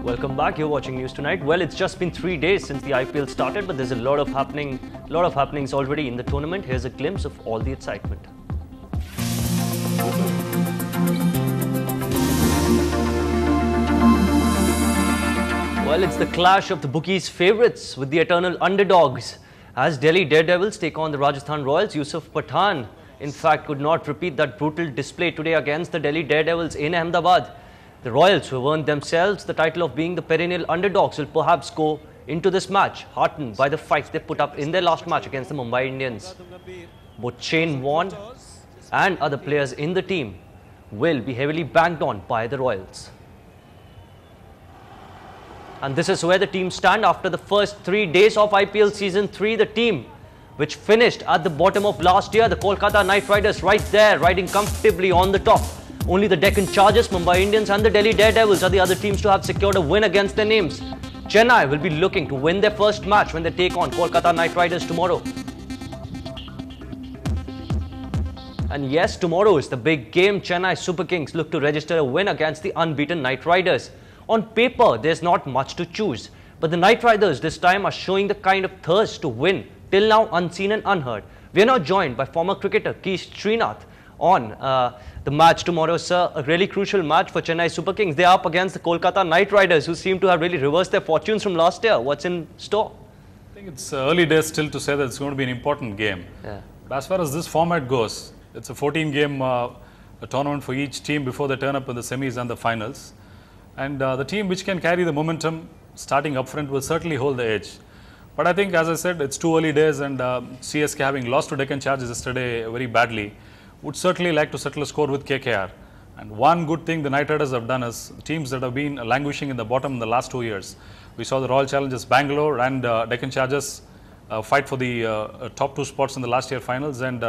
Welcome back. You're watching News Tonight. Well, it's just been 3 days since the IPL started, but there's a lot of happenings already in the tournament. Here's a glimpse of all the excitement. Well, it's the clash of the bookies' favourites with the eternal underdogs. As Delhi Daredevils take on the Rajasthan Royals, Yusuf Pathan, in fact, could not repeat that brutal display today against the Delhi Daredevils in Ahmedabad. The Royals, who have earned themselves the title of being the perennial underdogs, will perhaps go into this match heartened by the fight they put up in their last match against the Mumbai Indians. Both Shane Warne and other players in the team will be heavily banked on by the Royals. And this is where the team stand after the first 3 days of IPL Season 3. The team which finished at the bottom of last year, the Kolkata Knight Riders, right there, riding comfortably on the top. Only the Deccan Chargers, Mumbai Indians and the Delhi Daredevils are the other teams to have secured a win against their names. Chennai will be looking to win their first match when they take on Kolkata Knight Riders tomorrow. And yes, tomorrow is the big game. Chennai Super Kings look to register a win against the unbeaten Knight Riders. On paper, there's not much to choose, but the Knight Riders this time are showing the kind of thirst to win till now unseen and unheard. We are now joined by former cricketer Keith Srinath on the match tomorrow, sir. A really crucial match for Chennai Super Kings. They are up against the Kolkata Knight Riders, who seem to have really reversed their fortunes from last year. What's in store? I think it's early days still to say that it's going to be an important game. Yeah. But as far as this format goes, it's a 14-game tournament for each team before they turn up in the semis and the finals. And the team which can carry the momentum starting up front will certainly hold the edge. But I think, as I said, it's too early days, and CSK, having lost to Deccan Chargers yesterday very badly, would certainly like to settle a score with KKR. And one good thing the Knight Riders have done is teams that have been languishing in the bottom in the last 2 years. We saw the Royal Challengers Bangalore and Deccan Chargers fight for the top 2 spots in the last year finals, and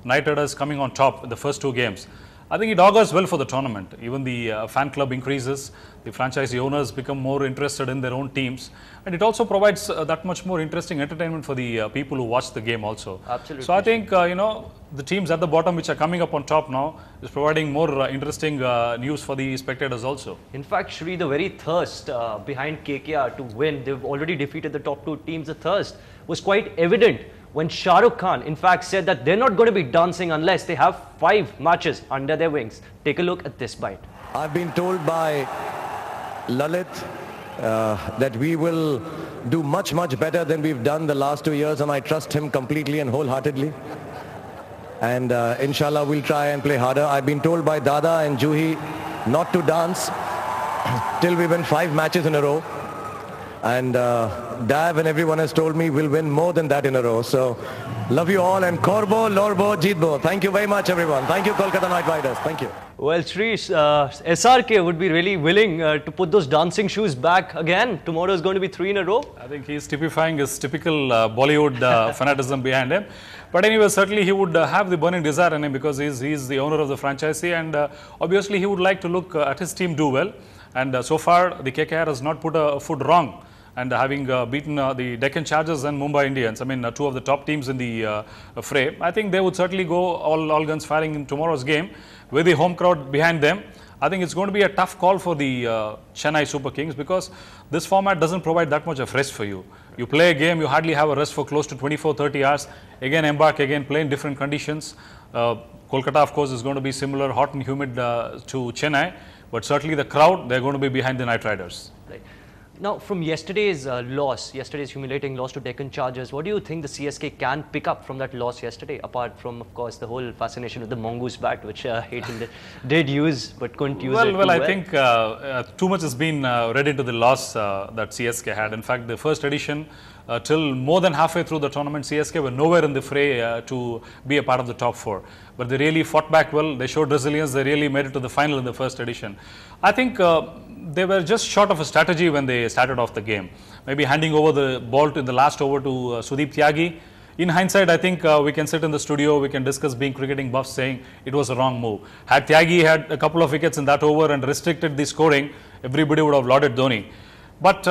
Knight Riders coming on top in the first 2 games. I think it augurs well for the tournament. Even the fan club increases, the franchisee owners become more interested in their own teams, and it also provides that much more interesting entertainment for the people who watch the game also. Absolutely. So I think, the teams at the bottom which are coming up on top now is providing more interesting news for the spectators also. In fact, Shri, the very thirst behind KKR to win, they've already defeated the top 2 teams. The thirst was quite evident when Shah Rukh Khan, in fact, said that they're not going to be dancing unless they have 5 matches under their wings. Take a look at this bite. I've been told by Lalit that we will do much better than we've done the last 2 years, and I trust him completely and wholeheartedly. And inshallah, we'll try and play harder. I've been told by Dada and Juhi not to dance till we win 5 matches in a row. And Dav and everyone has told me we'll win more than that in a row. So, love you all, and Korbo, Lorbo, Jeetbo. Thank you very much, everyone. Thank you, Kolkata Knight Riders. Thank you. Well, Shri, SRK would be really willing to put those dancing shoes back again. Tomorrow is going to be 3 in a row. I think he's typifying his typical Bollywood fanaticism behind him. But anyway, certainly he would have the burning desire in him, because he's the owner of the franchisee, and obviously he would like to look at his team do well. And so far, the KKR has not put a foot wrong. And having beaten the Deccan Chargers and Mumbai Indians, I mean 2 of the top teams in the fray, I think they would certainly go all guns firing in tomorrow's game with the home crowd behind them. I think it's going to be a tough call for the Chennai Super Kings, because this format doesn't provide that much of rest for you. You play a game, you hardly have a rest for close to 24-30 hours. Again, embark again, play in different conditions. Kolkata, of course, is going to be similar, hot and humid to Chennai, but certainly the crowd, they're going to be behind the Knight Riders. Right. Now, from yesterday's yesterday's humiliating loss to Deccan Chargers, what do you think the CSK can pick up from that loss yesterday, apart from, of course, the whole fascination with the mongoose bat, which Hayden did use but couldn't use it? Well, I think too much has been read into the loss that CSK had. In fact, the first edition, till more than halfway through the tournament, CSK were nowhere in the fray to be a part of the top 4. But they really fought back well. They showed resilience. They really made it to the final in the first edition. I think they were just short of a strategy when they started off the game. Maybe handing over the ball in the last over to Sudeep Tyagi. In hindsight, I think we can sit in the studio, we can discuss, being cricketing buffs, saying it was a wrong move. Had Tyagi had a couple of wickets in that over and restricted the scoring, everybody would have lauded Dhoni. But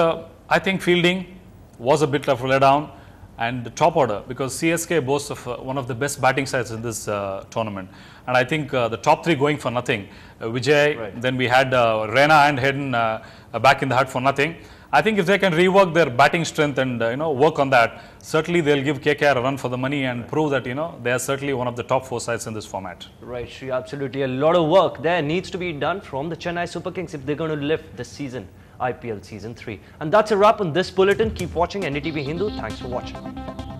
I think fielding was a bit of a letdown. and the top order, because CSK boasts of one of the best batting sides in this tournament. And I think the top three going for nothing. Vijay, Right. then we had Reina and Hayden back in the hut for nothing. I think if they can rework their batting strength and work on that, certainly they'll give KKR a run for the money and prove that they are certainly one of the top 4 sides in this format. Right, Shri, absolutely. A lot of work there needs to be done from the Chennai Super Kings if they're going to lift this season, IPL Season 3. And that's a wrap on this bulletin. Keep watching NDTV Hindu. Thanks for watching.